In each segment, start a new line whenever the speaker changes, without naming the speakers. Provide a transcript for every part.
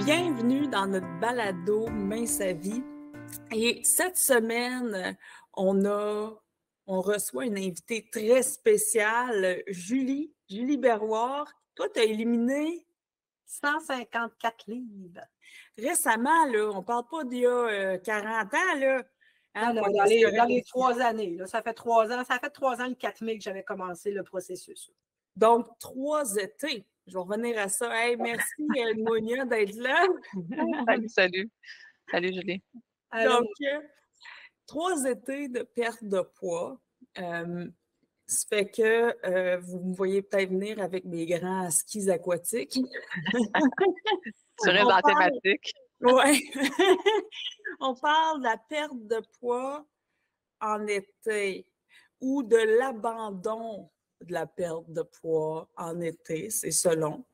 Bienvenue dans notre balado Main sa vie. Et cette semaine, on reçoit une invitée très spéciale, Julie Berroir. Toi, tu as éliminé
154 livres.
Récemment, là, on ne parle pas d'il y a 40 ans, là.
Hein, non, dans les 3 années. Là, ça fait 3 ans. Ça fait 3 ans le 4 mai que j'avais commencé le processus.
Donc, 3 étés. Je vais revenir à ça. Hey, merci, Monia, d'être là.
Salut. Salut, Julie.
Donc, 3 étés de perte de poids. Ça fait que vous me voyez peut-être venir avec mes grands skis aquatiques.
Tu restes dans la thématique.
Oui. On parle de la perte de poids en été ou de l'abandon de la perte de poids en été, c'est selon.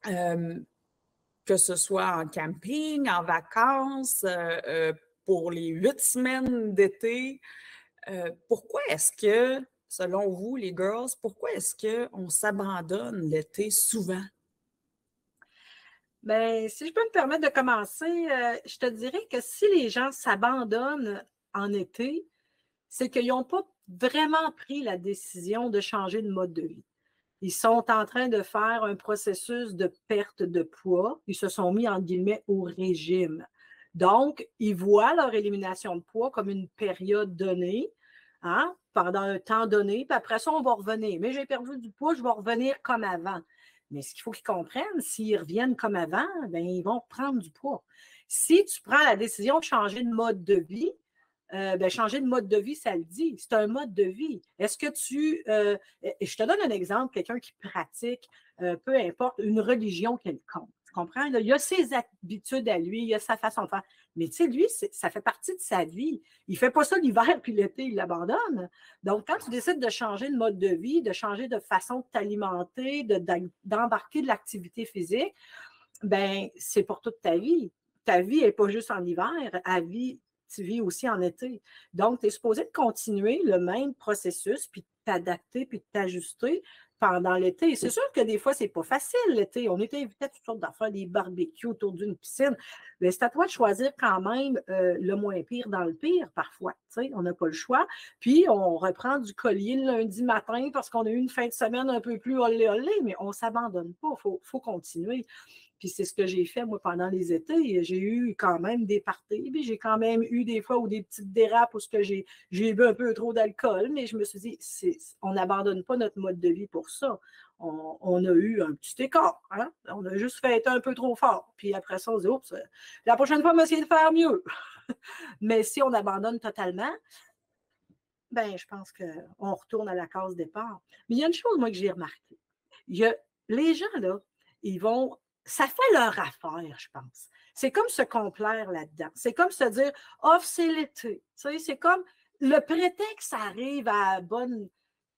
Que ce soit en camping, en vacances, pour les 8 semaines d'été. Pourquoi est-ce que, selon vous, les girls, pourquoi est-ce qu'on s'abandonne l'été souvent?
Bien, si je peux me permettre de commencer, je te dirais que si les gens s'abandonnent en été, c'est qu'ils n'ont pas vraiment pris la décision de changer de mode de vie. Ils sont en train de faire un processus de perte de poids. Ils se sont mis, entre guillemets, au régime. Donc, ils voient leur élimination de poids comme une période donnée, hein, pendant un temps donné, puis après ça, on va revenir. Mais j'ai perdu du poids, je vais revenir comme avant. Mais ce qu'il faut qu'ils comprennent, s'ils reviennent comme avant, bien, ils vont reprendre du poids. Si tu prends la décision de changer de mode de vie, changer de mode de vie, ça le dit. C'est un mode de vie. Est-ce que je te donne un exemple, quelqu'un qui pratique, peu importe, une religion quelconque. Tu comprends? Là, il a ses habitudes à lui, il a sa façon de faire. Mais tu sais, lui, ça fait partie de sa vie. Il ne fait pas ça l'hiver, puis l'été, il l'abandonne. Donc, quand tu décides de changer de mode de vie, de changer de façon de t'alimenter, d'embarquer de l'activité physique, ben c'est pour toute ta vie. Ta vie n'est pas juste en hiver, tu vis aussi en été. Donc, tu es supposé de continuer le même processus, puis de t'adapter, puis de t'ajuster pendant l'été. C'est sûr que des fois, c'est pas facile l'été. On est invité à toutes sortes d'affaires, des barbecues autour d'une piscine. Mais c'est à toi de choisir quand même le moins pire dans le pire, parfois. Tu sais, on n'a pas le choix. Puis, on reprend du collier le lundi matin parce qu'on a eu une fin de semaine un peu plus olé, mais on ne s'abandonne pas. Il faut continuer. Puis c'est ce que j'ai fait, moi, pendant les étés. J'ai eu quand même des parties, puis j'ai quand même eu des fois ou des petites dérapes où j'ai bu un peu trop d'alcool, mais je me suis dit, on n'abandonne pas notre mode de vie pour ça. On a eu un petit écart, hein? On a juste fait un peu trop fort. Puis après ça, on se dit, oups, la prochaine fois, on va essayer de faire mieux. Mais si on abandonne totalement, ben je pense qu'on retourne à la case départ. Mais il y a une chose, moi, que j'ai remarqué. Les gens, là, ça fait leur affaire, je pense. C'est comme se complaire là-dedans. C'est comme se dire, oh, c'est l'été. Tu sais, c'est comme le prétexte arrive à bonne.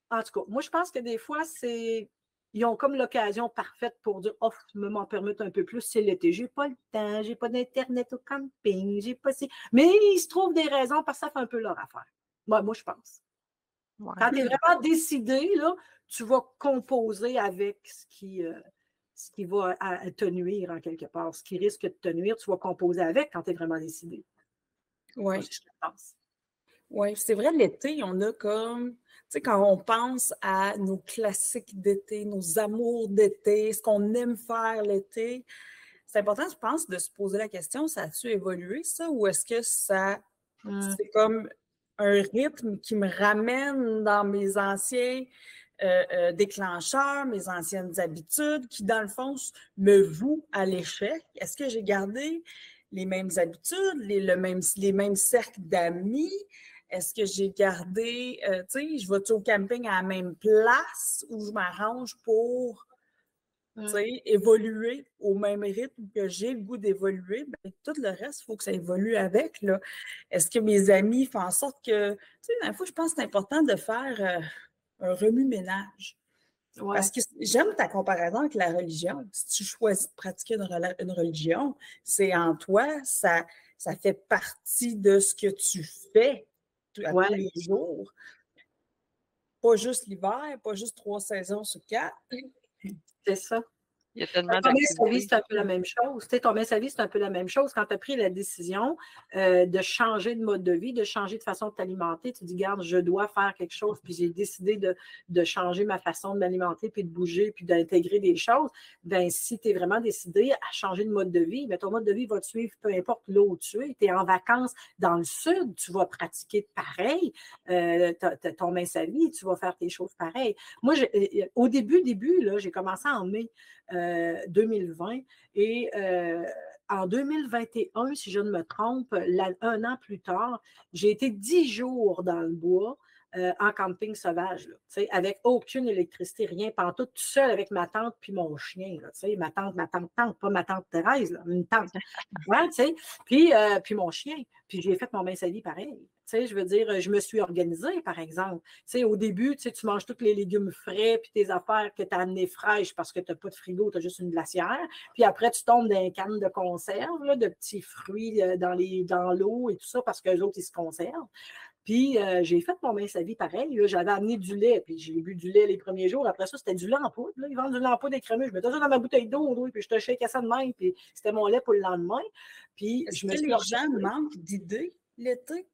En tout cas, moi, je pense que des fois, ils ont comme l'occasion parfaite pour dire, oh, je me m'en permettre un peu plus, c'est l'été. J'ai pas le temps, j'ai pas d'Internet au camping, j'ai pas. Mais ils se trouvent des raisons parce que ça fait un peu leur affaire. Moi, je pense. Ouais. Quand tu es vraiment décidé, là, tu vas composer avec ce qui va te nuire en quelque part. Ce qui risque de te nuire, tu vas composer avec quand tu es vraiment décidé.
Oui. Oui, c'est vrai, l'été, on a comme, tu sais, quand on pense à nos classiques d'été, nos amours d'été, ce qu'on aime faire l'été, c'est important, je pense, de se poser la question, ça a-tu évolué, ça, ou est-ce que c'est comme un rythme qui me ramène dans mes anciens déclencheurs, mes anciennes habitudes, qui, dans le fond, me vouent à l'échec? Est-ce que j'ai gardé les mêmes habitudes, les mêmes cercles d'amis? Est-ce que j'ai gardé, tu sais, je vais-tu au camping à la même place où je m'arrange pour, tu sais, évoluer au même rythme que j'ai le goût d'évoluer? Ben, tout le reste, il faut que ça évolue avec, là. Est-ce que mes amis font en sorte que, tu sais, des fois, je pense que c'est important de faire un remue-ménage. Ouais. Parce que j'aime ta comparaison avec la religion. Si tu choisis de pratiquer une religion, c'est en toi, ça fait partie de ce que tu fais à tous les jours. Pas juste l'hiver, pas juste 3 saisons sur 4.
C'est ça.
Il y a tellement
Ton mets sa vie,
d'activités.
c'est un peu la même chose. Tu sais, ton mets sa vie, c'est un peu la même chose. Quand tu as pris la décision de changer de mode de vie, de changer de façon de t'alimenter, tu dis, garde, je dois faire quelque chose, puis j'ai décidé de changer ma façon de m'alimenter, puis de bouger, puis d'intégrer des choses. Bien, si tu es vraiment décidé à changer de mode de vie, bien, ton mode de vie va te suivre peu importe là où tu es. Tu es en vacances dans le sud, tu vas pratiquer pareil. Ton mets sa vie, tu vas faire tes choses pareilles. Moi, au début, là, j'ai commencé en mai 2020 et en 2021, si je ne me trompe, un an plus tard, j'ai été 10 jours dans le bois en camping sauvage, là, avec aucune électricité, rien, pantoute, tout seul avec ma tante puis mon chien. Là, ma tante, pas ma tante Thérèse, là, une tante. Ouais, puis mon chien. Puis j'ai fait mon bain sali pareil. Je veux dire, je me suis organisée, par exemple. Au début, tu manges tous les légumes frais puis tes affaires que tu as amenées fraîches parce que tu n'as pas de frigo, tu as juste une glacière. Puis après, tu tombes dans une canne de conserve, là, de petits fruits dans l'eau et tout ça parce que les autres, ils se conservent. Puis j'ai fait mon bain sa vie pareil. J'avais amené du lait, puis j'ai bu du lait les premiers jours. Après ça, c'était du lait en poudre. Là. Ils vendent du lait en poudre écrémeux. Je mettais ça dans ma bouteille d'eau, puis je te shakeais ça de même, puis c'était mon lait pour le lendemain. Puis
Est-ce que les gens manquent d'idées l'été?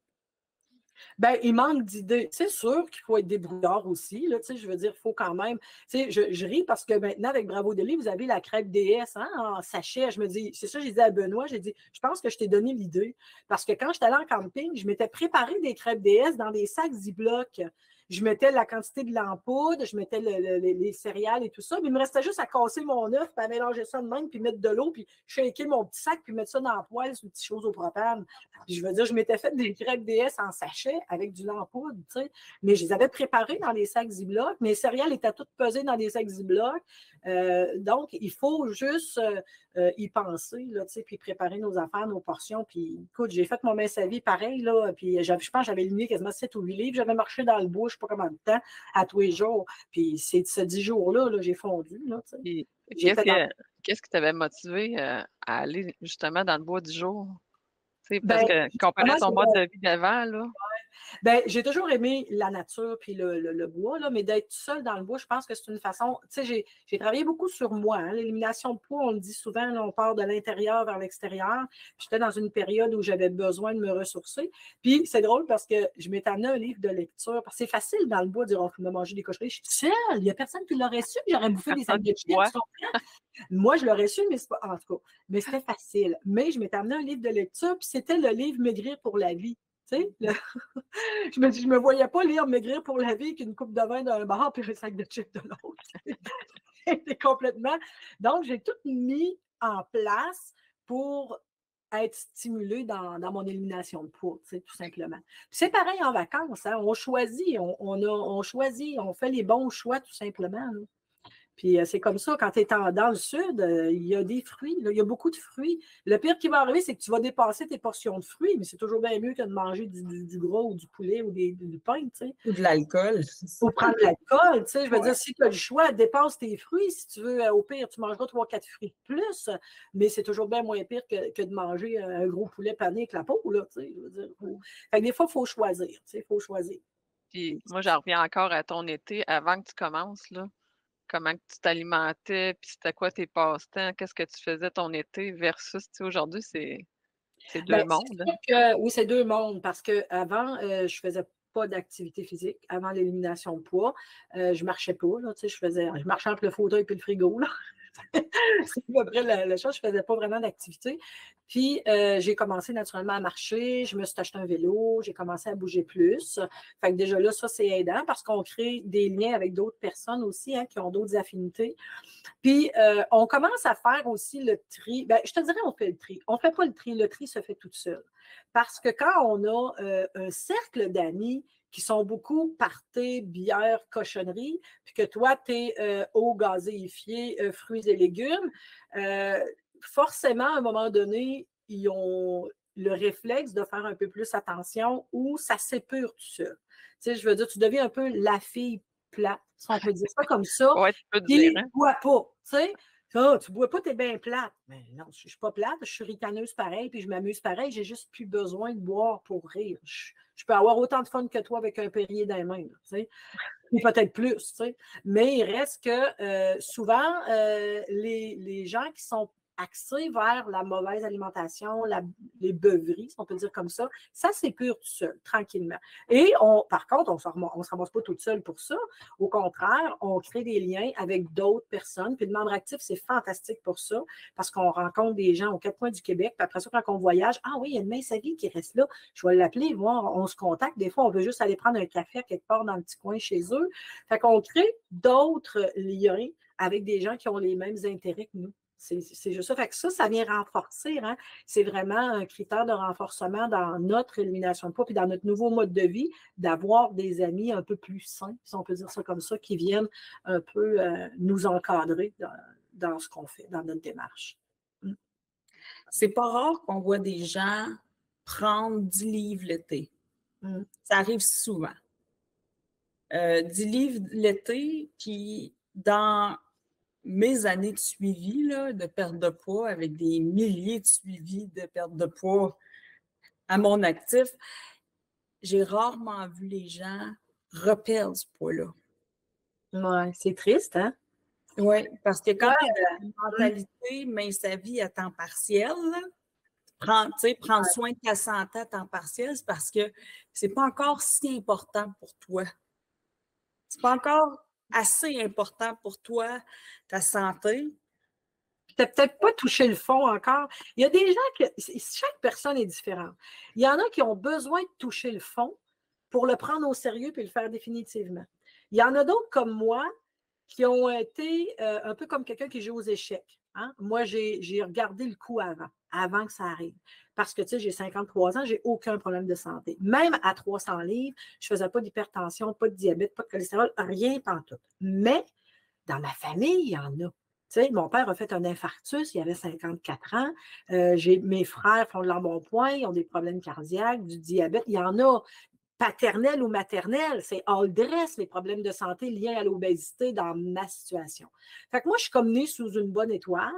Bien, il manque d'idées. C'est sûr qu'il faut être débrouillard aussi. Là, je veux dire, il faut quand même. Je ris parce que maintenant, avec Bravo Deli, vous avez la crêpe DS en sachet. Je me dis, c'est ça, j'ai dit à Benoît, j'ai dit, je pense que je t'ai donné l'idée. Parce que quand j'étais allée en camping, je m'étais préparé des crêpes DS dans des sacs Ziploc. Je mettais la quantité de l'ampoule, je mettais les céréales et tout ça, mais il me restait juste à casser mon œuf, puis à mélanger ça de même, puis mettre de l'eau, puis shaker mon petit sac, puis mettre ça dans la poêle sur une petite chose au propane. Puis je veux dire, je m'étais fait des crêpes DS en sachet avec du lait en poudre, tu sais, mais je les avais préparées dans les sacs Ziploc. Mes céréales étaient toutes pesées dans des sacs Ziploc. Donc, il faut juste y penser, là, tu sais, puis préparer nos affaires, nos portions. Puis, écoute, j'ai fait mon bain sa vie pareil, là, puis je pense que j'avais éliminé quasiment 7 ou 8 livres. J'avais marché dans le bois, je ne sais pas combien de temps, à tous les jours. Puis, c'est ce 10 jours-là, là, j'ai fondu, là, tu sais.
Qu'est-ce qui t'avait motivé à aller justement dans le bois 10 jours?
Ben,
parce que comparé à ton mode de vie d'avant, là.
Bien, j'ai toujours aimé la nature puis le bois, là, mais d'être seule dans le bois, je pense que c'est une façon. Tu sais, j'ai travaillé beaucoup sur moi. Hein. L'élimination de poids, on le dit souvent, là, on part de l'intérieur vers l'extérieur. J'étais dans une période où j'avais besoin de me ressourcer. Puis c'est drôle parce que je m'étais amené un livre de lecture. Parce que c'est facile dans le bois de dire on va manger des cochonneries. Je suis seule. Il n'y a personne qui l'aurait su. J'aurais bouffé des sacs de chips. Moi, je l'aurais su, mais c'est pas. En tout cas, mais c'était facile. Mais je m'étais amené un livre de lecture, puis c'était le livre Maigrir pour la vie. Tu sais, je me voyais pas lire Maigrir pour la vie avec une coupe de vin d'un bar puis un sac de chips de l'autre. Complètement. Donc, j'ai tout mis en place pour être stimulée dans mon élimination de poids, tout simplement. Puis c'est pareil en vacances, hein? On choisit, on choisit, on fait les bons choix, tout simplement. Là. Puis c'est comme ça, quand tu es dans le sud, il y a des fruits, là, il y a beaucoup de fruits. Le pire qui va arriver, c'est que tu vas dépasser tes portions de fruits, mais c'est toujours bien mieux que de manger du gras ou du poulet ou du pain, tu sais.
Ou de l'alcool.
Ou prendre de l'alcool, tu sais. Je veux dire, si tu as le choix, dépasse tes fruits. Si tu veux, au pire, tu mangeras 3-4 fruits de plus, mais c'est toujours bien moins pire que de manger un gros poulet pané avec la peau, là, tu sais. Je veux dire, Fait que des fois, il faut choisir, tu sais, il faut choisir.
Puis moi, j'en reviens encore à ton été, avant que tu commences, là. Comment tu t'alimentais, puis c'était quoi tes passe-temps, qu'est-ce que tu faisais ton été versus, aujourd'hui, c'est deux mondes.
Oui, c'est deux mondes parce qu'avant, je ne faisais pas d'activité physique. Avant l'élimination de poids, je ne marchais pas. Là, je marchais entre le fauteuil et le frigo. Là. C'est à peu près la chose. Je ne faisais pas vraiment d'activité. Puis, j'ai commencé naturellement à marcher. Je me suis acheté un vélo. J'ai commencé à bouger plus. Fait que déjà là, ça, c'est aidant parce qu'on crée des liens avec d'autres personnes aussi qui ont d'autres affinités. Puis, on commence à faire aussi le tri. Bien, je te dirais, on fait le tri. On ne fait pas le tri. Le tri se fait tout seul. Parce que quand on a un cercle d'amis qui sont beaucoup party, bière, cochonnerie, puis que toi, tu es eau gazéifiée, fruits et légumes, forcément, à un moment donné, ils ont le réflexe de faire un peu plus attention ou ça s'épure tout seul. Tu sais, je veux dire, tu deviens un peu la fille plate, si on peut dire ça comme ça.
Ouais, tu peux
Puis,
dire, hein?
toi pas, tu sais. Ah, tu bois pas, t'es bien plate. Mais non, je suis pas plate, je suis ricaneuse pareil, puis je m'amuse pareil, j'ai juste plus besoin de boire pour rire. Je peux avoir autant de fun que toi avec un Perrier dans les mains, là, tu sais. Ou peut-être plus, tu sais. Mais il reste que souvent, les gens qui sont axés vers la mauvaise alimentation, les beuveries, si on peut dire comme ça c'est pur tout seul, tranquillement. Et par contre, on ne se ramasse pas toute seule pour ça. Au contraire, on crée des liens avec d'autres personnes. Puis le membre actif, c'est fantastique pour ça, parce qu'on rencontre des gens aux quatre coins du Québec. Puis après ça, quand on voyage, ah oui, il y a une mince vie qui reste là. Je vais l'appeler, voir, on se contacte. Des fois, on veut juste aller prendre un café à quelque part dans le petit coin chez eux. Fait qu'on crée d'autres liens avec des gens qui ont les mêmes intérêts que nous. C'est juste ça. Fait que ça vient renforcer. Hein? C'est vraiment un critère de renforcement dans notre élimination de poids puis dans notre nouveau mode de vie, d'avoir des amis un peu plus sains, si on peut dire ça comme ça, qui viennent un peu nous encadrer dans ce qu'on fait, dans notre démarche.
C'est pas rare qu'on voit des gens prendre 10 livres l'été. Ça arrive souvent. 10 livres l'été, puis dans mes années de suivi là, de perte de poids, avec des milliers de suivis de perte de poids à mon actif, j'ai rarement vu les gens reperdre ce poids-là.
Oui, c'est triste, hein?
Oui, parce que quand tu as une mentalité, mais sa vie à temps partiel, prendre soin de ta santé à temps partiel, c'est parce que c'est pas encore si important pour toi. C'est pas encore assez important pour toi, ta santé.
Tu n'as peut-être pas touché le fond encore. Il y a des gens chaque personne est différente. Il y en a qui ont besoin de toucher le fond pour le prendre au sérieux et le faire définitivement. Il y en a d'autres comme moi qui ont été un peu comme quelqu'un qui joue aux échecs. Hein? Moi, j'ai regardé le coup avant que ça arrive. Parce que, tu sais, j'ai 53 ans, j'ai aucun problème de santé. Même à 300 livres, je ne faisais pas d'hypertension, pas de diabète, pas de cholestérol, rien pantoute. Mais dans ma famille, il y en a. Tu sais, mon père a fait un infarctus, il avait 54 ans. Mes frères font de l'embonpoint, ils ont des problèmes cardiaques, du diabète. Il y en a paternel ou maternel, c'est all dress, les problèmes de santé liés à l'obésité dans ma situation. Fait que moi, je suis comme née sous une bonne étoile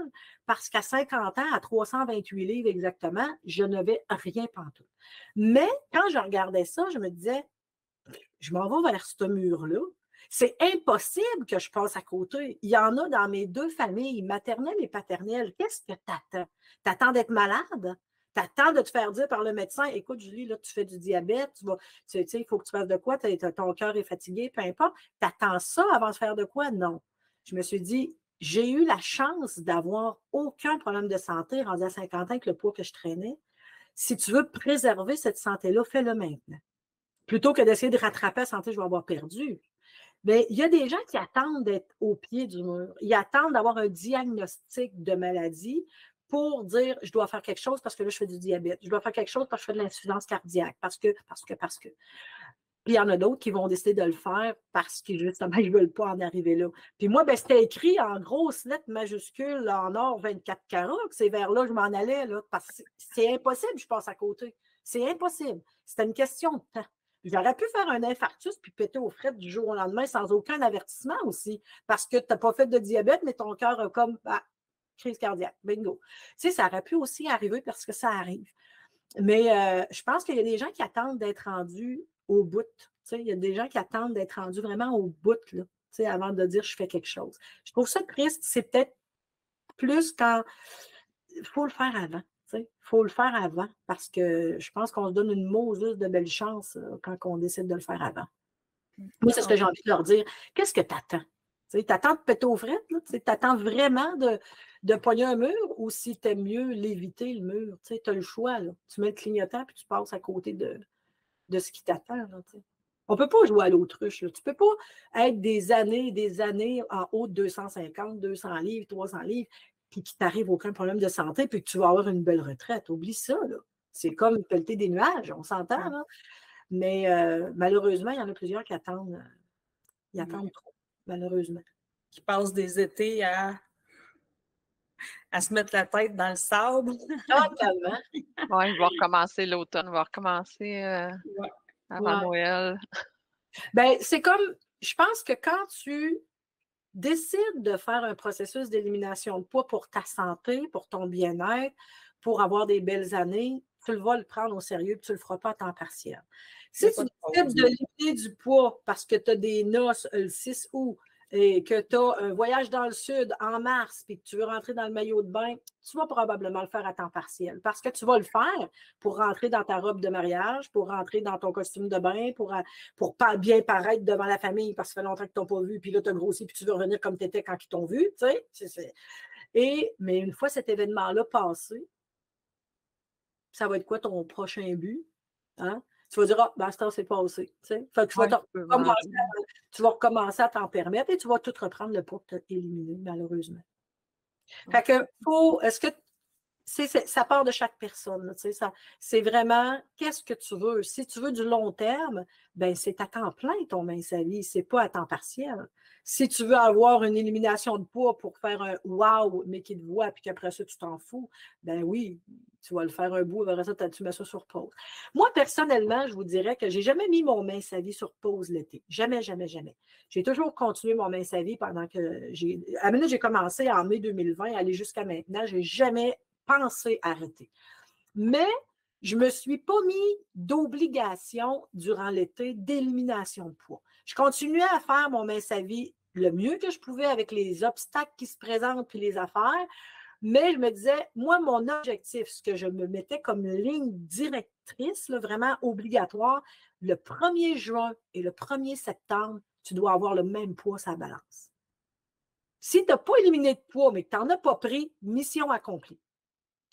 parce qu'à 50 ans, à 328 livres exactement, je n'avais rien pantoute. Mais quand je regardais ça, je me disais, je m'en vais vers ce mur-là. C'est impossible que je passe à côté. Il y en a dans mes deux familles, maternelle et paternelle. Qu'est-ce que tu attends? Tu attends d'être malade? Tu attends de te faire dire par le médecin, écoute, Julie, là, tu fais du diabète, il faut que tu fasses de quoi? Ton cœur est fatigué, peu importe. Tu attends ça avant de faire de quoi? Non. Je me suis dit, j'ai eu la chance d'avoir aucun problème de santé rendu à 50 ans avec le poids que je traînais. Si tu veux préserver cette santé-là, fais-le maintenant. Plutôt que d'essayer de rattraper la santé que je vais avoir perdue. Mais il y a des gens qui attendent d'être au pied du mur. Ils attendent d'avoir un diagnostic de maladie pour dire je dois faire quelque chose parce que là, je fais du diabète. Je dois faire quelque chose parce que je fais de l'insuffisance cardiaque. Parce que. Puis il y en a d'autres qui vont décider de le faire parce que justement, ils ne veulent pas en arriver là. Puis moi, c'était écrit en grosses lettres majuscules en or 24 carats que c'est vers là que je m'en allais. Là, parce que c'est impossible, je passe à côté. C'est impossible. C'était une question de temps. J'aurais pu faire un infarctus puis péter aux frettes du jour au lendemain sans aucun avertissement aussi, parce que tu n'as pas fait de diabète, mais ton cœur a comme crise cardiaque. Bingo. Tu sais, ça aurait pu aussi arriver parce que ça arrive. Mais je pense qu'il y a des gens qui attendent d'être rendus au bout. Tu sais, il y a des gens qui attendent d'être rendus vraiment au bout là, tu sais, avant de dire je fais quelque chose. Je trouve ça triste. C'est peut-être plus quand il faut le faire avant. Il faut le faire avant parce que je pense qu'on se donne une Moses de belle chance quand on décide de le faire avant. Moi, c'est ce que j'ai envie de leur dire. Qu'est-ce que tu attends? Tu attends de péter aux frettes? Tu attends vraiment de pogner un mur ou si tu aimes mieux l'éviter, le mur? Tu as le choix. Là. Tu mets le clignotant puis tu passes à côté de ce qui t'attend. On ne peut pas jouer à l'autruche. Tu ne peux pas être des années en haut de 250, 200 livres, 300 livres puis qu'il t'arrive aucun problème de santé, puis que tu vas avoir une belle retraite. Oublie ça, là. C'est comme pelleter des nuages, on s'entend, là. Mais malheureusement, il y en a plusieurs qui attendent. Ils attendent trop, malheureusement.
Qui passent des étés à se mettre la tête dans le sable.
Totalement.
Oui, il va recommencer l'automne, il va recommencer avant Noël.
Ben, c'est comme, je pense que quand tu décide de faire un processus d'élimination de poids pour ta santé, pour ton bien-être, pour avoir des belles années, tu vas le prendre au sérieux et tu ne le feras pas à temps partiel. Si tu décides d'éliminer du poids parce que tu as des noces le 6 août et que tu as un voyage dans le sud en mars et que tu veux rentrer dans le maillot de bain, tu vas probablement le faire à temps partiel parce que tu vas le faire pour rentrer dans ta robe de mariage, pour rentrer dans ton costume de bain, pour pas bien paraître devant la famille parce que ça fait longtemps que tu n'as pas vu, puis là, tu as grossi, puis tu veux revenir comme tu étais quand ils t'ont vu. Tu sais. Mais une fois cet événement-là passé, ça va être quoi ton prochain but? Hein? Tu vas dire, ah, ben, ça, c'est passé. Fait que tu vas recommencer à t'en permettre et tu vas tout reprendre le poids que tu as éliminé, malheureusement. Fait que, est-ce que ça part de chaque personne. C'est vraiment qu'est-ce que tu veux. Si tu veux du long terme, ben c'est à temps plein ton mince à vie, c'est pas à temps partiel. Si tu veux avoir une élimination de poids pour faire un wow, mais qui te voit, puis qu'après ça, tu t'en fous, ben oui, tu vas le faire un bout, après ça, tu mets ça sur pause. Moi, personnellement, je vous dirais que j'ai jamais mis mon mince à vie sur pause l'été. Jamais, jamais, jamais. J'ai toujours continué mon mince à vie pendant que j'ai commencé en mai 2020, aller jusqu'à maintenant. J'ai jamais pensé arrêter. Mais je ne me suis pas mis d'obligation durant l'été d'élimination de poids. Je continuais à faire mon mince à vie le mieux que je pouvais avec les obstacles qui se présentent puis les affaires, mais je me disais, moi, mon objectif, ce que je me mettais comme ligne directrice, là, vraiment obligatoire, le 1er juin et le 1er septembre, tu dois avoir le même poids sur la balance. Si tu n'as pas éliminé de poids, mais que tu n'en as pas pris, mission accomplie.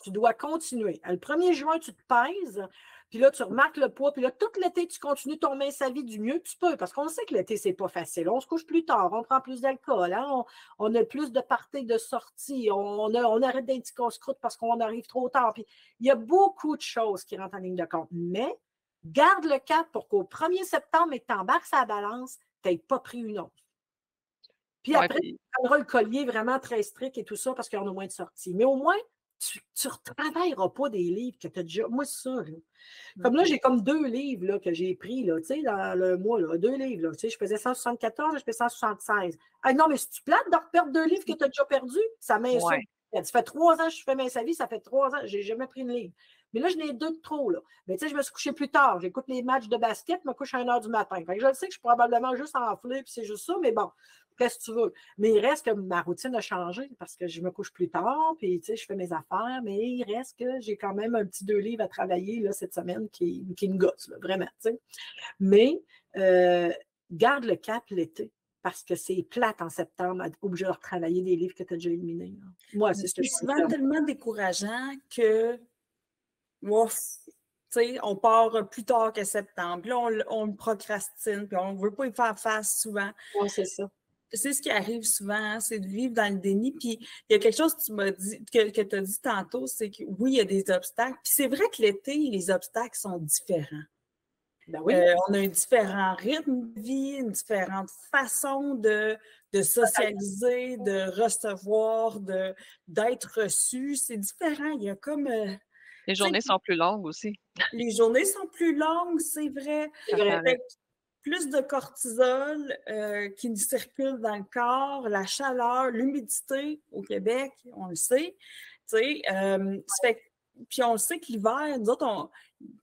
Tu dois continuer. Le 1er juin, tu te pèses, puis là, tu remarques le poids, puis là, tout l'été, tu continues ton mince à vie du mieux que tu peux, parce qu'on sait que l'été, c'est pas facile. On se couche plus tard, on prend plus d'alcool, hein? On a plus de parties de sorties, on arrête d'être petit casse-croûte parce qu'on arrive trop tard. Puis il y a beaucoup de choses qui rentrent en ligne de compte. Mais garde le cap pour qu'au 1er septembre, et que tu embarques sa balance, tu n'aies pas pris une once. Puis après, tu prendras le collier vraiment très strict et tout ça parce qu'il y en a moins de sorties. Mais au moins, tu ne retravailleras pas des livres que tu as déjà. Moi, c'est ça. Là. Comme là, j'ai comme 2 livres là, que j'ai pris là, dans le mois. Là, 2 livres. Là, je faisais 174, je fais 176. Ah, non, mais si tu plates de reperdre 2 livres que tu as déjà perdus, ça m'insulte. Ouais. Ça fait 3 ans que je fais ma vie, ça fait 3 ans, je n'ai jamais pris une livre. Mais là, je n'ai 2 de trop. Là. Mais tu sais, je me suis couché plus tard. J'écoute les matchs de basket, je me couche à 1h du matin. Fait que je le sais que je suis probablement juste enflé, puis c'est juste ça, mais bon. Qu'est-ce que tu veux? Mais il reste que ma routine a changé parce que je me couche plus tard, puis je fais mes affaires, mais il reste que j'ai quand même un petit 2 livres à travailler là, cette semaine qui me gosse, là, vraiment. T'sais. Mais garde le cap l'été parce que c'est plate en septembre, obligé de retravailler des livres que tu as déjà éliminés. Là. Moi, c'est ce que je
souvent tellement décourageant que on part plus tard que septembre. Là, on le procrastine, puis on ne veut pas y faire face souvent.
Oui, c'est ça.
C'est ce qui arrive souvent, c'est de vivre dans le déni. Puis il y a quelque chose que tu m'as dit, que tu as dit tantôt, c'est que oui, il y a des obstacles. Puis c'est vrai que l'été, les obstacles sont différents.
Ben oui.
On a un différent rythme de vie, une différente façon de socialiser, de recevoir, d'être reçu. C'est différent. Il y a comme.
Les journées sont plus longues aussi.
Les journées sont plus longues, c'est vrai. Plus de cortisol qui circule dans le corps, la chaleur, l'humidité au Québec, on le sait. Puis on le sait que l'hiver, nous autres,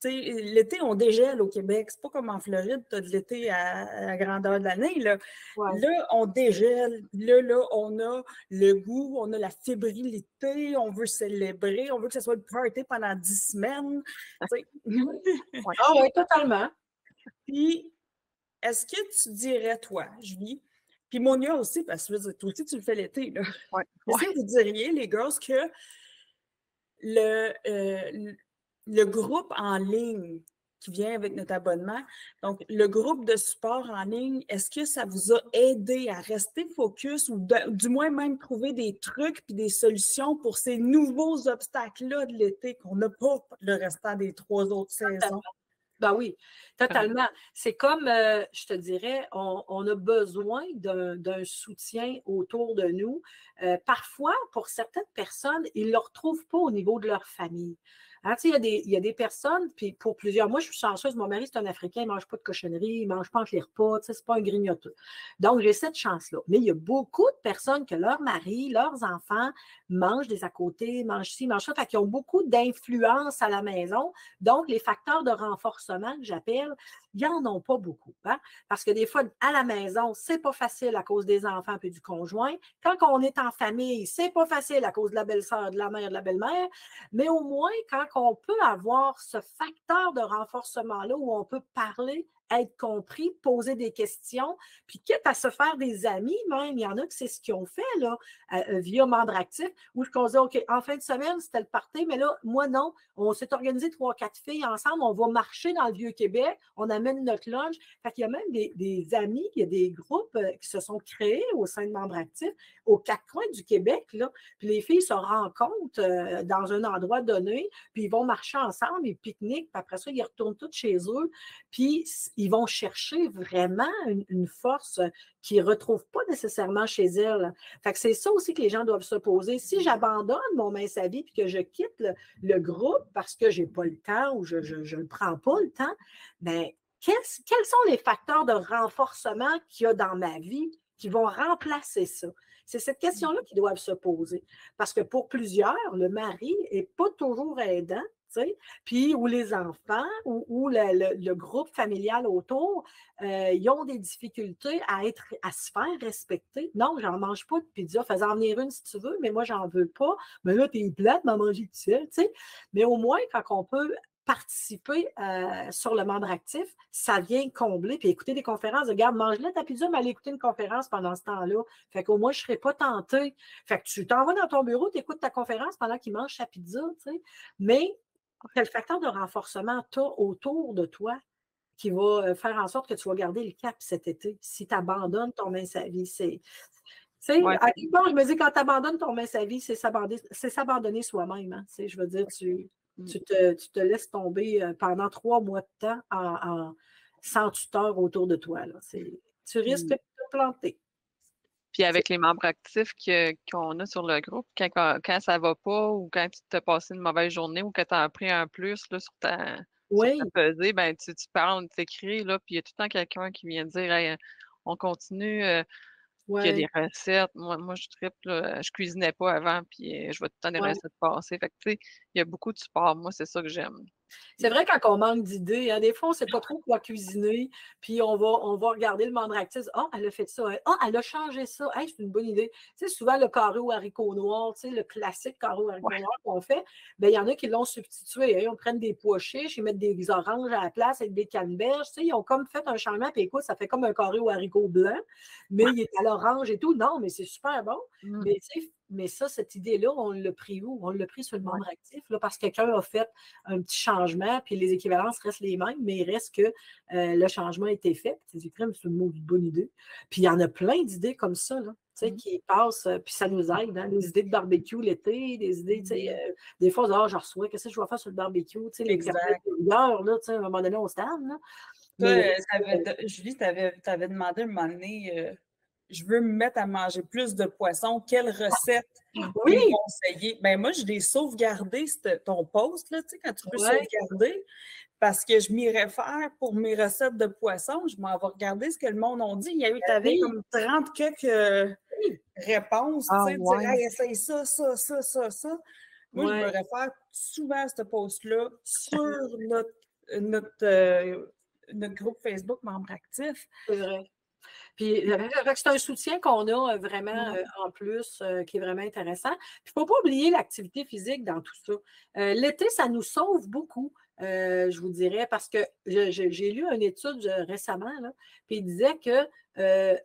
l'été, on dégèle au Québec. C'est pas comme en Floride, tu as de l'été à la grandeur de l'année. Là. Ouais. Là, on dégèle. Là, on a le goût, on a la fébrilité, on veut célébrer, on veut que ce soit le party pendant 10 semaines.
Ah oui, totalement.
Puis, est-ce que tu dirais, toi, Julie, puis Monia aussi, parce que toi aussi, tu le fais l'été, là.
Ouais.
Est-ce que vous diriez, les girls, que le groupe en ligne qui vient avec notre abonnement, donc le groupe de support en ligne, est-ce que ça vous a aidé à rester focus ou du moins même trouver des trucs puis des solutions pour ces nouveaux obstacles-là de l'été qu'on n'a pas le restant des 3 autres saisons?
Ben oui, totalement. C'est comme, je te dirais, on a besoin d'un soutien autour de nous. Parfois, pour certaines personnes, ils ne le retrouvent pas au niveau de leur famille. Hein, tu sais, il y a des personnes, puis pour plusieurs, moi, je suis chanceuse, mon mari, c'est un Africain, il ne mange pas de cochonnerie, il ne mange pas entre les repas, tu sais, c'est pas un grignoteur. Donc, j'ai cette chance-là. Mais il y a beaucoup de personnes que leur mari, leurs enfants mangent des à côté, mangent ci, mangent ça, fait qu'ils ont beaucoup d'influence à la maison. Donc, les facteurs de renforcement que j'appelle, ils n'en ont pas beaucoup. Hein? Parce que des fois, à la maison, c'est pas facile à cause des enfants et du conjoint. Quand on est en famille, c'est pas facile à cause de la belle-sœur, de la mère, de la belle-mère. Mais au moins, quand on peut avoir ce facteur de renforcement-là où on peut parler, être compris, poser des questions, puis quitte à se faire des amis, même, il y en a que c'est ce qu'ils ont fait là, via Membre Actif, où je disais, OK, en fin de semaine, c'était le party, mais là, moi, non, on s'est organisé 3-4 filles ensemble, on va marcher dans le Vieux-Québec, on amène notre lunch. Fait qu'il y a même des amis, il y a des groupes qui se sont créés au sein de Membre Actif, aux 4 coins du Québec, là, puis les filles se rencontrent dans un endroit donné, puis ils vont marcher ensemble, ils pique-niquent, puis après ça, ils retournent tous chez eux, puis ils vont chercher vraiment une force qu'ils ne retrouvent pas nécessairement chez elles. Fait que c'est ça aussi que les gens doivent se poser. Si j'abandonne mon mince à vie puis que je quitte le groupe parce que je n'ai pas le temps ou je ne prends pas le temps, bien, quels sont les facteurs de renforcement qu'il y a dans ma vie qui vont remplacer ça? C'est cette question-là qu'ils doivent se poser. Parce que pour plusieurs, le mari n'est pas toujours aidant. Puis où les enfants ou le groupe familial autour, ils ont des difficultés à se faire respecter. Non, j'en mange pas de pizza. Fais-en venir une si tu veux, mais moi, j'en veux pas. Mais là, t'es plate, m'en manger tout seul, tu sais. Mais au moins, quand on peut participer sur le Membre Actif, ça vient combler. Puis écouter des conférences, regarde, mange-la ta pizza, mais allez écouter une conférence pendant ce temps-là. Fait qu'au moins, je ne serais pas tentée. Fait que tu t'en vas dans ton bureau, tu écoutes ta conférence pendant qu'il mange sa pizza, tu sais. Mais quel facteur de renforcement tu as autour de toi qui va faire en sorte que tu vas garder le cap cet été? Si tu abandonnes ton mince à vie, c'est. À quelque part, je me dis, quand tu abandonnes ton mince à vie, c'est s'abandonner soi-même. Hein? Je veux dire, tu te laisses tomber pendant 3 mois de temps sans tuteur autour de toi. Là. Tu risques de te planter.
Puis avec les membres actifs qu'on a sur le groupe, quand ça ne va pas ou quand tu t'as passé une mauvaise journée ou que tu as appris un plus là, sur ta pesée, ben, tu parles, tu écris, là, puis il y a tout le temps quelqu'un qui vient dire hey, on continue, puis il y a des recettes. Moi je tripe, là, je cuisinais pas avant, puis je vois tout le temps des recettes passer. Fait que, tu sais, il y a beaucoup de support. Moi, c'est ça que j'aime.
C'est vrai quand on manque d'idées, hein, des fois, on ne sait pas trop quoi cuisiner, puis on va regarder le Membre Actif. Ah, elle a fait ça. Elle a changé ça. Hey, c'est une bonne idée. Tu sais, souvent, le carré aux haricots noirs, tu sais, le classique carré aux haricots noirs qu'on fait, bien, il y en a qui l'ont substitué. Hein, ils prennent des pois chiches, ils mettent des oranges à la place avec des canneberges. Tu sais, ils ont comme fait un changement, puis écoute, ça fait comme un carré aux haricots blancs, mais il est à l'orange et tout. Non, mais c'est super bon. Mais tu sais, mais ça, cette idée-là, on l'a pris où? On l'a pris sur le Membre Actif, là, parce que quelqu'un a fait un petit changement, puis les équivalences restent les mêmes, mais il reste que le changement a été fait. C'est une bonne idée. Puis il y en a plein d'idées comme ça, là, qui passent, puis ça nous aide. Hein, des idées de barbecue l'été, des idées, des fois, je reçois, qu'est-ce que je vais faire sur le barbecue? Les cartes de heure, là, à un moment donné, on se table.
Julie, tu avais demandé à un moment donné, je veux me mettre à manger plus de poissons. Quelle recette conseiller? Ben moi, je l'ai sauvegardé, ton post, là, quand tu peux sauvegarder, parce que je m'y réfère pour mes recettes de poissons. Je m'en vais regarder ce que le monde a dit. Il y a eu, comme 30 quelques réponses. Dire, hey, essaye ça. Moi, je me réfère souvent à ce post-là sur notre groupe Facebook Membre Actif.
C'est vrai. Puis c'est un soutien qu'on a vraiment en plus qui est vraiment intéressant. Puis il ne faut pas oublier l'activité physique dans tout ça. L'été, ça nous sauve beaucoup, je vous dirais, parce que j'ai lu une étude récemment, là, puis il disait que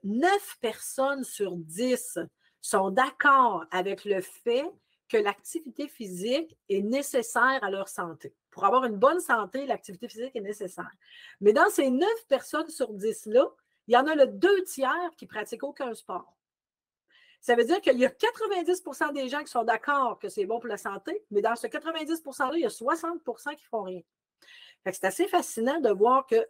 9 personnes sur 10 sont d'accord avec le fait que l'activité physique est nécessaire à leur santé. Pour avoir une bonne santé, l'activité physique est nécessaire. Mais dans ces 9 personnes sur 10-là, il y en a le 2/3 qui ne pratiquent aucun sport. Ça veut dire qu'il y a 90% des gens qui sont d'accord que c'est bon pour la santé, mais dans ce 90%-là, il y a 60% qui ne font rien. C'est assez fascinant de voir que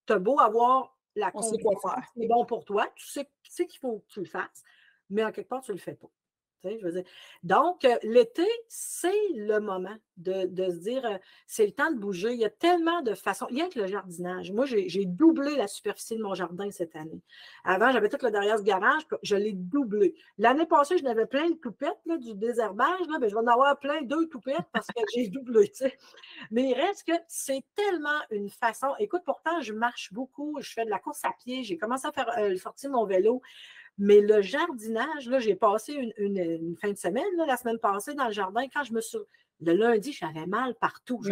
tu as beau avoir la
conviction que
c'est bon pour toi, tu sais qu'il faut que tu le fasses, mais en quelque part, tu ne le fais pas. Je veux dire. Donc, l'été, c'est le moment de se dire, c'est le temps de bouger. Il y a tellement de façons. Il y a que le jardinage. Moi, j'ai doublé la superficie de mon jardin cette année. Avant, j'avais tout le derrière du garage, je l'ai doublé. L'année passée, je n'avais plein de toupettes, là, du désherbage. Là, ben, je vais en avoir plein 2 toupettes parce que j'ai doublé. T'sais. Mais il reste que c'est tellement une façon. Écoute, pourtant, je marche beaucoup, je fais de la course à pied, j'ai commencé à faire sortir mon vélo. Mais le jardinage, là, j'ai passé une fin de semaine, là, la semaine passée, dans le jardin. Quand je me suis. Le lundi, j'avais mal partout. Je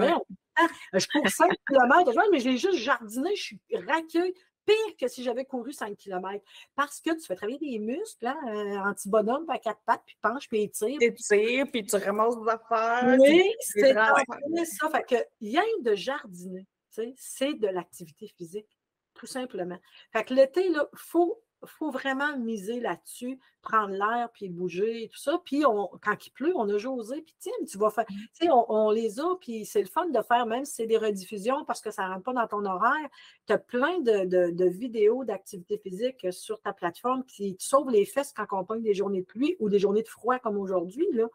cours 5 km, mais j'ai juste jardiné, je suis raquée. Pire que si j'avais couru 5 km. Parce que tu fais travailler des muscles, hein, anti-bonhomme, à 4 pattes, puis penche, puis étire.
Étire, puis tu ramasses des affaires.
Oui, c'est ça. Fait que rien de jardiner, c'est de l'activité physique, tout simplement. Fait que l'été, il faut vraiment miser là-dessus, prendre l'air, puis bouger, et tout ça. Puis, quand il pleut, on a José, puis tiens, tu vas faire... Tu sais, on les a, puis c'est le fun de faire, même si c'est des rediffusions, parce que ça ne rentre pas dans ton horaire. Tu as plein de vidéos d'activité physique sur ta plateforme qui te sauvent les fesses quand on pogne des journées de pluie ou des journées de froid comme aujourd'hui, là.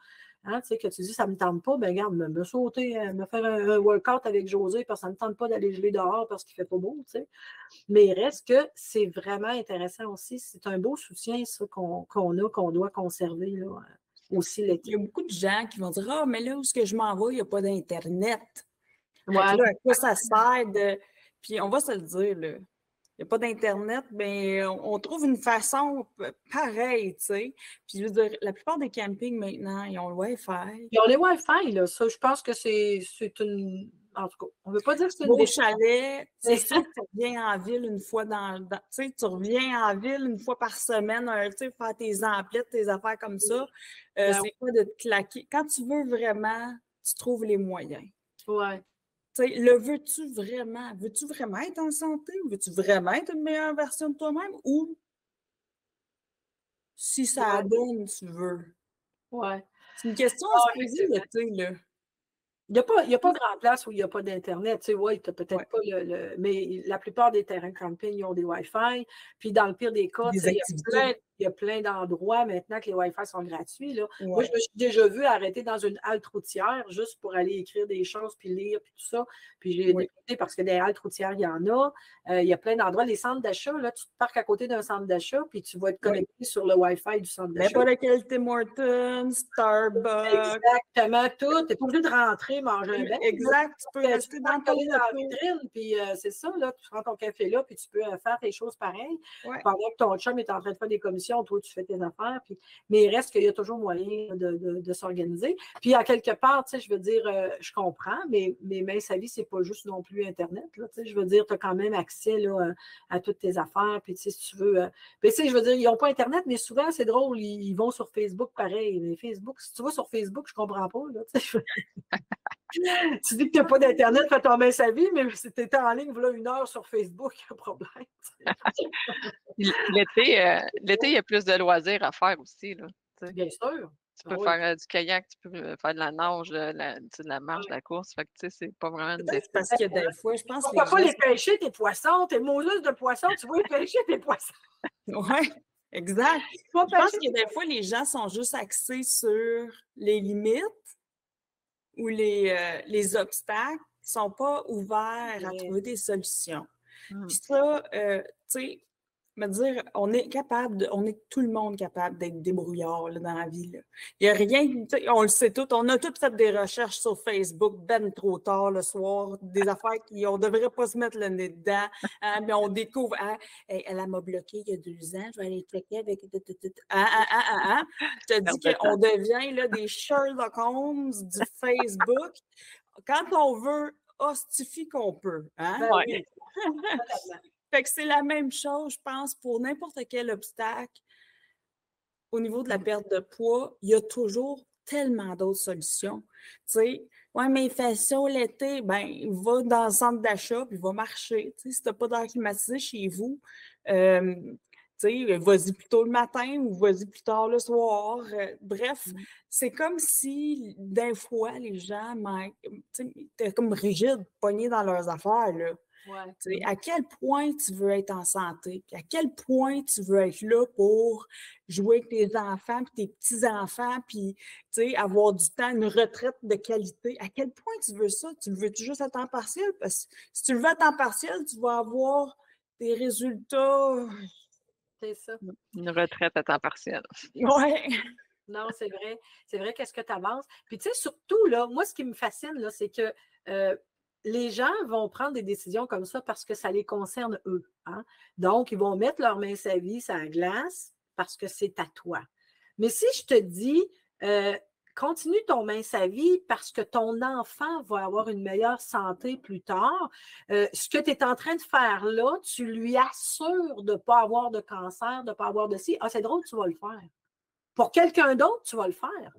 Hein, tu sais, que tu dis, ça ne me tente pas, ben regarde, me sauter, me faire un workout avec José parce que ça ne me tente pas d'aller geler dehors parce qu'il ne fait pas beau, tu sais. Mais il reste que c'est vraiment intéressant aussi. C'est un beau soutien, ça, qu'on a, qu'on doit conserver, là, aussi l'été.
Il y a beaucoup de gens qui vont dire « Ah, mais là où est-ce que je m'en vais, il n'y a pas d'Internet. »
Ouais.
Là, à quoi ça sert de... Puis on va se le dire, là. Il n'y a pas d'Internet, mais on trouve une façon pareille, tu sais. Puis je veux dire, la plupart des campings maintenant, ils ont le Wi-Fi.
Ils ont les Wi-Fi, là. Ça, je pense que c'est une... En tout cas, on ne veut pas dire que c'est une...
Beau chalet, c'est sûr que tu reviens en ville une fois tu sais, tu reviens en ville une fois par semaine, tu sais, faire tes emplettes, tes affaires comme ça. C'est quoi de te claquer? Quand tu veux vraiment, tu trouves les moyens.
Ouais.
Le veux-tu vraiment? Veux-tu vraiment être en santé ou veux-tu vraiment être une meilleure version de toi-même ou si ça donne, tu veux?
Ouais.
C'est une question à se poser l'été, là.
Il n'y a pas grand place où il n'y a pas d'Internet. Tu sais, oui, tu n'as peut-être pas mais la plupart des terrains camping, ils ont des Wi-Fi. Puis dans le pire des cas, il y a plein d'endroits maintenant que les Wi-Fi sont gratuits. Là. Ouais. Moi, je me suis déjà vu arrêter dans une halte routière juste pour aller écrire des choses, puis lire, puis tout ça. Puis j'ai découvert parce que des haltes routières, il y en a. Il y a plein d'endroits. Les centres d'achat, là, tu te parques à côté d'un centre d'achat, puis tu vas être connecté sur le Wi-Fi du centre d'achat.
Mais pas la qualité Tim Starbucks.
Exactement, tout. Tu n'es pas obligé de rentrer, manger un bec.
Exact. Tu peux rester dans
la vitrine, puis c'est ça, là. Tu prends ton café là, puis tu peux faire tes choses pareilles. Ouais. Pendant que ton chum est en train de faire des commissions, toi, tu fais tes affaires. Puis... Mais il reste qu'il y a toujours moyen de s'organiser. Puis, à quelque part, tu sais, je veux dire, je comprends, mais sa vie, c'est pas juste non plus Internet. Là, tu sais, je veux dire, tu as quand même accès là, à toutes tes affaires. Puis, tu sais, si tu veux. Puis, tu sais, je veux dire, ils n'ont pas Internet, mais souvent, c'est drôle, ils vont sur Facebook pareil. Mais Facebook, si tu vas sur Facebook, je comprends pas. Là, tu sais, tu dis que tu n'as pas d'Internet, fais ton main sa vie, mais si tu étais en ligne, voilà 1 heure sur Facebook, il y a un problème.
L'été, il y a plus de loisirs à faire aussi. Là,
bien sûr.
Tu peux faire du kayak, tu peux faire de la nage, de la marche, de la course. Fait que, tu sais, c'est pas vraiment...
Parce que des fois, je pense
que... Tu ne peux pas les pêcher, tes poissons, tes mousses de poissons, tu vas les pêcher, tes poissons.
Oui, exact. Je pense que des fois, les gens sont juste axés sur les limites ou les obstacles, ne sont pas ouverts à trouver des solutions. Puis ça, tu sais, me dire, on est tout le monde capable d'être débrouillard là, dans la vie. Là. Il n'y a rien, on le sait tout, on a tous fait des recherches sur Facebook, ben trop tard le soir, des affaires qu'on ne devrait pas se mettre le nez dedans, hein, mais on découvre, hein, elle m'a bloqué il y a 2 ans, je vais aller checker avec... Je te dis qu'on devient là, des Sherlock Holmes du Facebook. Quand on veut, hostifie qu'on peut. Hein?
Ben oui.
Fait que c'est la même chose, je pense, pour n'importe quel obstacle. Au niveau de la perte de poids, il y a toujours tellement d'autres solutions. Tu sais, ouais, mais il fait chaud l'été, ben, il va dans le centre d'achat puis il va marcher. Tu sais, si tu n'as pas d'air climatisé chez vous, tu sais, vas-y plus tôt le matin ou vas-y plus tard le soir. Bref, c'est comme si, d'un fois, les gens étaient comme rigides, pognés dans leurs affaires, là.
Ouais.
À quel point tu veux être en santé, puis à quel point tu veux être là pour jouer avec tes enfants, puis tes petits-enfants, puis avoir du temps, une retraite de qualité. À quel point tu veux ça? Tu le veux-tu juste à temps partiel? Parce que si tu le veux à temps partiel, tu vas avoir des résultats.
C'est ça.
Une retraite à temps partiel.
Ouais.
Non, c'est vrai. C'est vrai qu'est-ce que tu avances. Puis, tu sais, surtout, là, moi, ce qui me fascine, là, c'est que les gens vont prendre des décisions comme ça parce que ça les concerne eux. Hein? Donc, ils vont mettre leur main sa vie sur la glace parce que c'est à toi. Mais si je te dis, continue ton main sa vie parce que ton enfant va avoir une meilleure santé plus tard, ce que tu es en train de faire là, tu lui assures de ne pas avoir de cancer, de ne pas avoir de ci. Ah, c'est drôle, tu vas le faire. Pour quelqu'un d'autre, tu vas le faire.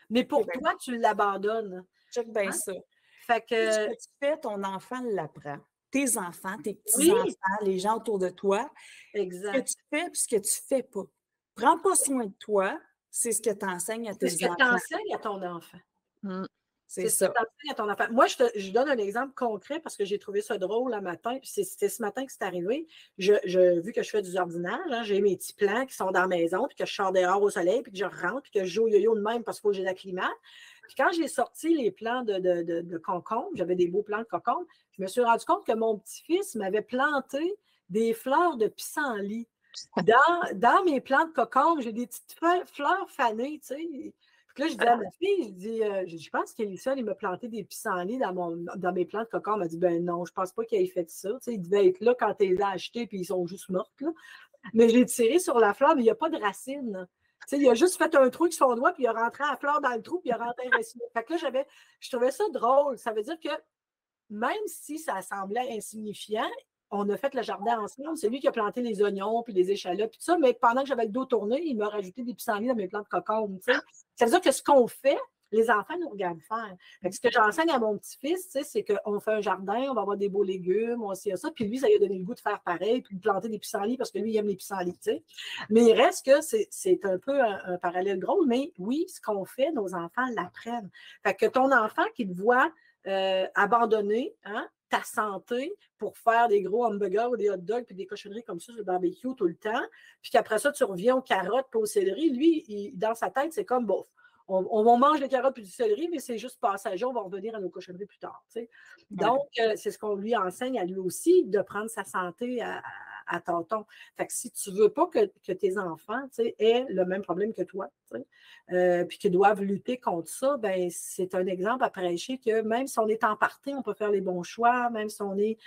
Mais pour toi, tu l'abandonnes.
Check bien ça.
Fait que...
Ce que tu fais, ton enfant l'apprend. Tes enfants, tes petits-enfants, les gens autour de toi.
Exact.
Ce que tu fais et ce que tu ne fais pas. Prends pas soin de toi, c'est ce que tu enseignes à tes enfants.
C'est ce que tu enseignes à ton enfant.
C'est ça.
Ce que tu enseignes à ton enfant. Moi, je donne un exemple concret parce que j'ai trouvé ça drôle un matin. C'était ce matin que c'est arrivé. Vu que je fais du jardinage, hein, j'ai mes petits plants qui sont dans la maison, puis que je sors dehors au soleil, puis que je rentre, puis que je joue au yo-yo de même parce qu'il faut que j'ai la climat. Puis quand j'ai sorti les plants de concombre, j'avais des beaux plants de concombre, je me suis rendu compte que mon petit-fils m'avait planté des fleurs de pissenlit. Dans mes plants de concombre, j'ai des petites fleurs fanées, tu sais. Puis là, je dis à ma fille, je pense qu'Élissa, il m'a planté des pissenlits dans mes plants de concombre. Elle m'a dit, ben non, je pense pas qu'il ait fait ça. Tu sais, il devait être là quand tu les as achetés, puis ils sont juste mortes, là. Mais j'ai tiré sur la fleur, mais il n'y a pas de racines. Tu sais, il a juste fait un trou avec son doigt, puis il a rentré la fleur dans le trou, puis il a rentré un racine. Fait que là, je trouvais ça drôle. Ça veut dire que même si ça semblait insignifiant, on a fait le jardin ensemble. C'est lui qui a planté les oignons, puis les échalotes, puis tout ça. Mais pendant que j'avais le dos tourné, il m'a rajouté des pissenlits dans mes plants de concombre. Tu sais. Ça veut dire que ce qu'on fait, les enfants nous regardent faire. Fait que ce que j'enseigne à mon petit-fils, tu sais, c'est qu'on fait un jardin, on va avoir des beaux légumes, on sait ça. Puis lui, ça lui a donné le goût de faire pareil, puis de planter des pissenlits parce que lui, il aime les pissenlits. Tu sais. Mais il reste que c'est un peu un parallèle drôle. Mais oui, ce qu'on fait, nos enfants l'apprennent. Fait que ton enfant qui te voit abandonner, hein, ta santé pour faire des gros hamburgers ou des hot dogs puis des cochonneries comme ça sur le barbecue tout le temps, puis qu'après ça, tu reviens aux carottes puis au céleri, lui, dans sa tête, c'est comme, bof, on mange des carottes puis du céleri, mais c'est juste passager, on va revenir à nos cochonneries plus tard. Tu sais. Donc, c'est ce qu'on lui enseigne à lui aussi, de prendre sa santé à tâtons. Fait que si tu ne veux pas que tes enfants aient le même problème que toi, puis qu'ils doivent lutter contre ça, ben, c'est un exemple à prêcher que même si on est en partie, on peut faire les bons choix, même si on est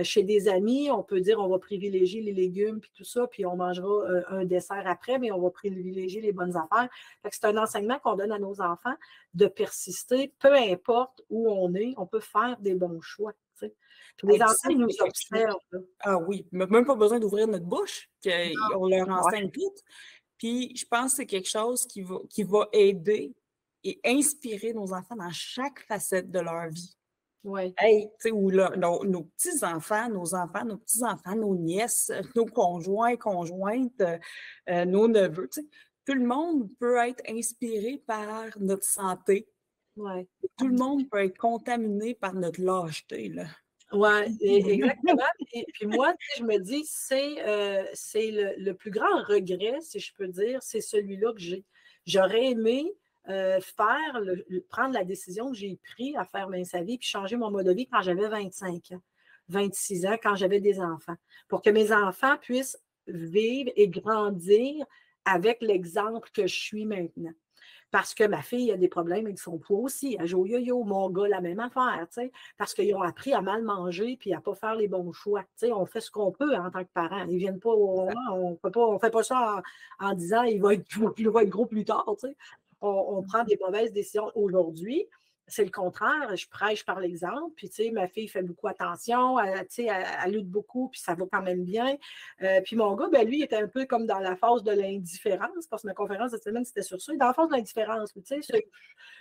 chez des amis, on peut dire on va privilégier les légumes puis tout ça, puis on mangera un dessert après, mais on va privilégier les bonnes affaires. Fait que c'est un enseignement qu'on donne à nos enfants de persister, peu importe où on est, on peut faire des bons choix. Puis les enfants, ils nous observent.
Ah oui, même pas besoin d'ouvrir notre bouche, on leur enseigne tout. Puis je pense que c'est quelque chose qui va aider et inspirer nos enfants dans chaque facette de leur vie.
Oui.
Hey, tu sais, où nos petits-enfants, nos enfants, nos petits-enfants, nos nièces, nos conjoints, conjointes, nos neveux, tu sais, tout le monde peut être inspiré par notre santé.
Ouais.
Tout le monde peut être contaminé par notre lâcheté, là.
Oui, exactement. Et puis moi, je me dis, c'est le plus grand regret, si je peux dire, c'est celui-là que j'ai. J'aurais aimé prendre la décision que j'ai prise à faire sa vie puis changer mon mode de vie quand j'avais 25 ans, 26 ans, quand j'avais des enfants, pour que mes enfants puissent vivre et grandir avec l'exemple que je suis maintenant. Parce que ma fille a des problèmes avec son poids aussi. Elle joue au yo-yo. Mon gars, la même affaire. T'sais, parce qu'ils ont appris à mal manger et à ne pas faire les bons choix. T'sais, on fait ce qu'on peut en tant que parents. Ils ne viennent pas on fait pas ça en disant il va être gros plus tard. T'sais. On prend des mauvaises décisions aujourd'hui. C'est le contraire, je prêche par l'exemple, puis tu sais, ma fille fait beaucoup attention, elle lutte beaucoup, puis ça va quand même bien. Puis mon gars, ben lui, il était un peu comme dans la phase de l'indifférence, parce que ma conférence cette semaine, c'était sur ça. Il est dans la phase de l'indifférence, tu sais,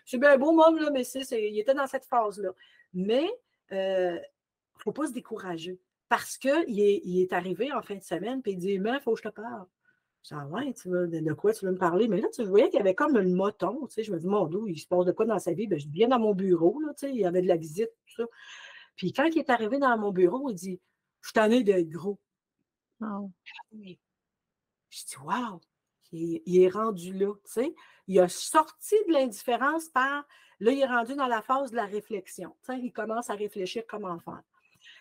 c'est bien beau, môme, là, mais il était dans cette phase-là. Mais il ne faut pas se décourager, parce qu'il est arrivé en fin de semaine, puis il dit, mais il faut que je te parle. Je dis, ah ouais, de quoi tu veux me parler? Mais là, tu voyais qu'il y avait comme une moton. Je me dis, mon Dieu, il se passe de quoi dans sa vie? Ben, je viens dans mon bureau, là, il y avait de la visite, tout ça. Puis quand il est arrivé dans mon bureau, il dit « Je t'en ai d'être gros. »
Oh.
Je dis « Wow! » Il est rendu là, tu sais. Il a sorti de l'indifférence par... Là, il est rendu dans la phase de la réflexion. Tu sais, il commence à réfléchir comment faire.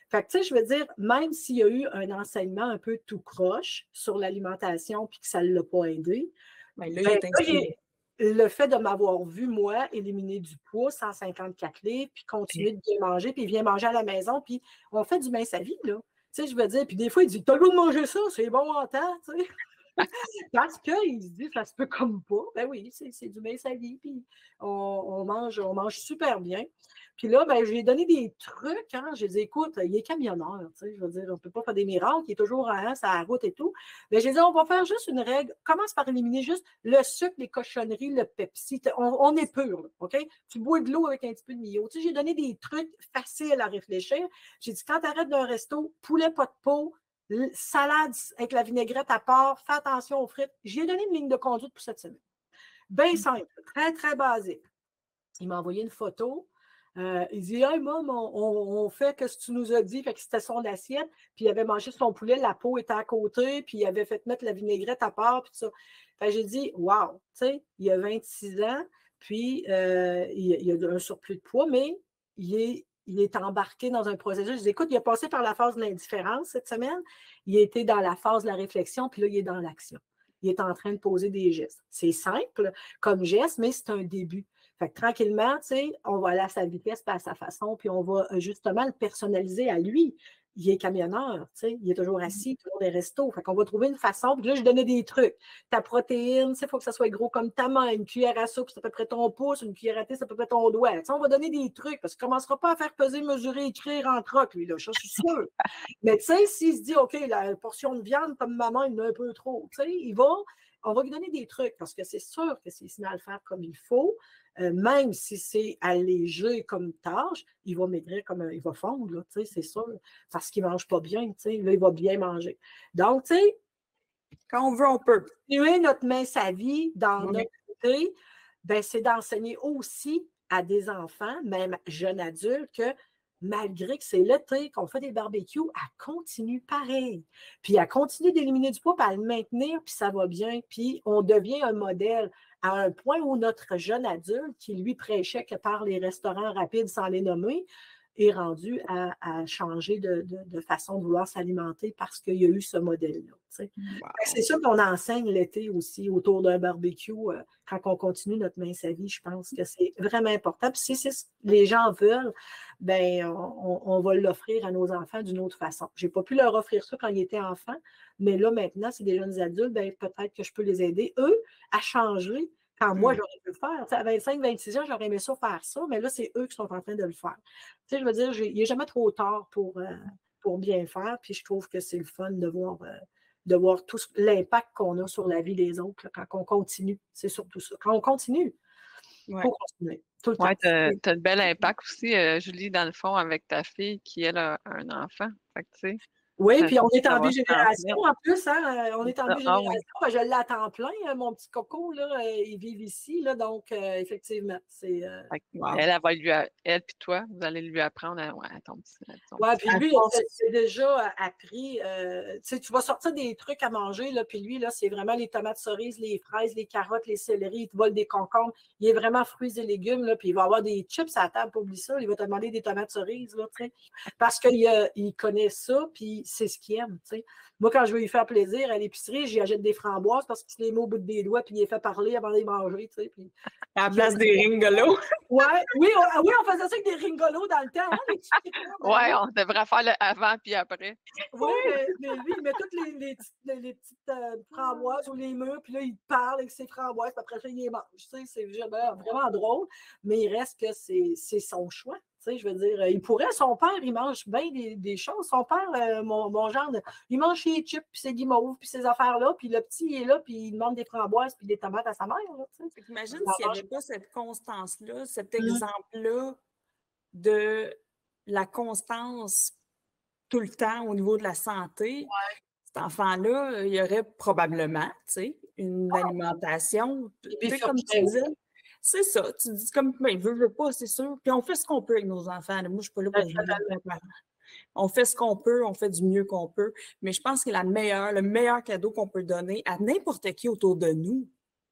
Fait que, tu sais, je veux dire, même s'il y a eu un enseignement un peu tout croche sur l'alimentation puis que ça ne l'a pas aidé,
ben là, il est inspiré.
Le fait de m'avoir vu, moi, éliminer du poids, 154 livres, puis continuer de bien manger, puis il vient manger à la maison, puis on fait du mince à vie, là. Tu sais, je veux dire, puis des fois, il dit « T'as le goût de manger ça, c'est bon en temps, tu sais. » Parce qu'il se dit « Ça se peut comme pas. » Ben oui, c'est du mince à vie, puis on mange super bien. Puis là, ben, je lui ai donné des trucs. Hein. J'ai dit, écoute, il est camionneur. Tu sais, je veux dire, on ne peut pas faire des miracles. Il est toujours sur la route et tout. Mais j'ai dit, on va faire juste une règle. Commence par éliminer juste le sucre, les cochonneries, le Pepsi. On est pur. Là, OK? Tu bois de l'eau avec un petit peu de Mio. Tu sais, j'ai donné des trucs faciles à réfléchir. J'ai dit, quand tu arrêtes d'un resto, poulet pas de peau, salade avec la vinaigrette à part, fais attention aux frites. J'ai donné une ligne de conduite pour cette semaine. Bien simple, très, très basique. Il m'a envoyé une photo. Il dit « Hey, Mom, on fait ce que tu nous as dit. » Fait que c'était son assiette. Puis il avait mangé son poulet, la peau était à côté, puis il avait fait mettre la vinaigrette à part, puis tout ça. Fait que j'ai dit « Wow! » Tu sais, il a 26 ans, puis il a un surplus de poids, mais il est embarqué dans un processus. Je dis « Écoute, il a passé par la phase de l'indifférence cette semaine. Il a été dans la phase de la réflexion, puis là, il est dans l'action. Il est en train de poser des gestes. C'est simple comme geste, mais c'est un début. Fait que tranquillement, tu sais, on va aller à sa vitesse, pas à sa façon, puis on va justement le personnaliser à lui. Il est camionneur, tu sais, il est toujours assis, toujours des restos. Fait qu'on va trouver une façon, puis là, je donnais des trucs. Ta protéine, il faut que ça soit gros comme ta main, une cuillère à soupe, c'est à peu près ton pouce, une cuillère à thé, c'est à peu près ton doigt. Tu sais, on va donner des trucs, parce qu'il ne commencera pas à faire peser, mesurer, écrire en troc, lui, là, je suis sûre. Mais tu sais, s'il se dit, OK, la portion de viande, comme maman, il en a un peu trop, tu sais, on va lui donner des trucs, parce que c'est sûr que s'il se met à le faire comme il faut, même si c'est allégé comme tâche, il va maigrir il va fondre, là, c'est sûr, parce qu'il ne mange pas bien, là, il va bien manger. Donc, tu sais,
quand on veut, on peut.
Continuer notre mince à vie dans notre côté, ben, c'est d'enseigner aussi à des enfants, même jeunes adultes, que malgré que c'est l'été, qu'on fait des barbecues, elle continue pareil. Puis elle continue d'éliminer du poids, puis à le maintenir, puis ça va bien. Puis on devient un modèle à un point où notre jeune adulte, qui lui prêchait que par les restaurants rapides, sans les nommer, est rendu à changer de façon de vouloir s'alimenter parce qu'il y a eu ce modèle-là. Wow. C'est sûr qu'on enseigne l'été aussi autour d'un barbecue quand on continue notre mince à vie. Je pense que c'est vraiment important. Puis si les gens veulent, ben, on va l'offrir à nos enfants d'une autre façon. Je n'ai pas pu leur offrir ça quand ils étaient enfants, mais là, maintenant, c'est des jeunes adultes, ben, peut-être que je peux les aider, eux, à changer. Quand moi, j'aurais pu le faire. À 25, 26 ans, j'aurais aimé ça faire ça, mais là, c'est eux qui sont en train de le faire. Tu sais, je veux dire, il n'est jamais trop tard pour bien faire, puis je trouve que c'est le fun de voir tout l'impact qu'on a sur la vie des autres là, quand on continue. C'est surtout ça. Quand on continue, il faut continuer.
Oui, tu as le bel impact aussi, Julie, dans le fond, avec ta fille qui, elle, a un enfant. Fait que, tu sais,
oui, puis on est en bigénération en plus, hein? On est en bigénération. Oui. Je l'ai à temps plein, mon petit coco, là, ils vivent ici, là, donc effectivement, c'est...
Wow. Elle puis toi, vous allez lui apprendre à ton petit...
Oui, puis lui, c'est déjà appris, tu sais, tu vas sortir des trucs à manger, là, puis lui, là, c'est vraiment les tomates cerises, les fraises, les carottes, les céleris, il te vole des concombres, il est vraiment fruits et légumes, là, puis il va avoir des chips à la table, oublie ça, il va te demander des tomates cerises, là, tu sais, parce qu'il connaît ça, puis c'est ce qu'il aime, tu sais. Moi, quand je veux lui faire plaisir à l'épicerie, j'y achète des framboises parce qu'il les met au bout des doigts puis il les fait parler avant de les manger, tu sais. Puis...
À la place des ringolos.
Oui, on faisait ça avec des ringolos dans le temps. Hein,
oui, on devrait faire le avant puis après.
Oui, mais lui, il met toutes les petites framboises ou les murs, puis là, il parle avec ses framboises, puis après ça, il les mange. Tu sais, c'est vraiment drôle, mais il reste que c'est son choix. Tu sais, je veux dire, il pourrait, son père, il mange bien des choses. Son père, mon genre, il mange ses chips, puis ses guimauves, puis ces affaires-là, puis le petit, il est là, puis il demande des framboises, puis des tomates à sa mère. Là, tu sais.
Imagine s'il n'y avait pas cette constance-là, cet exemple-là de la constance tout le temps au niveau de la santé.
Ouais.
Cet enfant-là, il y aurait probablement, tu sais, une alimentation,
puis
comme tu disais. C'est ça. Tu dis comme, ben, veux pas, c'est sûr. Puis on fait ce qu'on peut avec nos enfants. Moi, je suis pas là pour juger les parents. On fait ce qu'on peut, on fait du mieux qu'on peut. Mais je pense que le meilleur cadeau qu'on peut donner à n'importe qui autour de nous,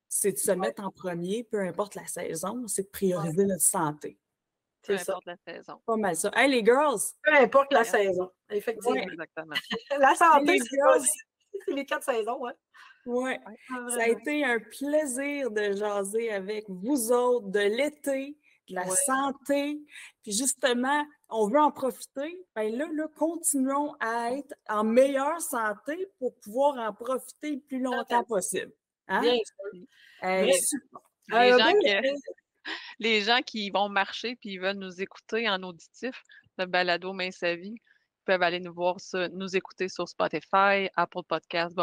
c'est de se mettre en premier, peu importe la saison, c'est de prioriser notre santé.
Peu importe la saison.
Pas mal ça. Hey, les girls!
Peu importe la saison, effectivement.
Ouais.
Exactement.
La santé,
girls,
c'est les 4 saisons, hein?
Ouais. Ça a été un plaisir de jaser avec vous autres de l'été, de la santé. Puis justement, on veut en profiter. Ben là, continuons à être en meilleure santé pour pouvoir en profiter le plus longtemps possible. Hein?
Bien sûr.
Super.
Les gens qui vont marcher puis ils veulent nous écouter en auditif, le balado Main sa vie, ils peuvent aller nous écouter sur Spotify, Apple Podcasts,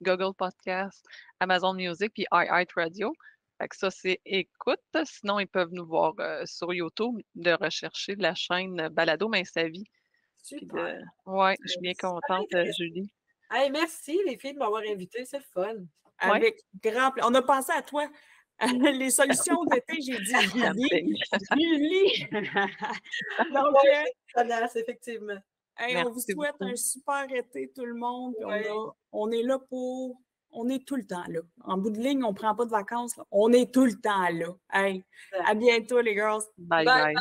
Google Podcasts, Amazon Music puis iHeartRadio. Fait que ça, c'est écoute. Sinon, ils peuvent nous voir sur YouTube, de rechercher la chaîne Balado Main sa vie.
Super.
Ouais, je suis bien contente, Julie.
Hey, merci les filles de m'avoir invitée, c'est le fun.
Avec grand plaisir. On a pensé à toi. Les solutions d'été, j'ai dit Julie. Donc,
effectivement.
Hey, on vous souhaite un super été, tout le monde. On est là on est tout le temps là. En bout de ligne, on ne prend pas de vacances. On est tout le temps là. Hey, à bientôt, les girls.
Bye.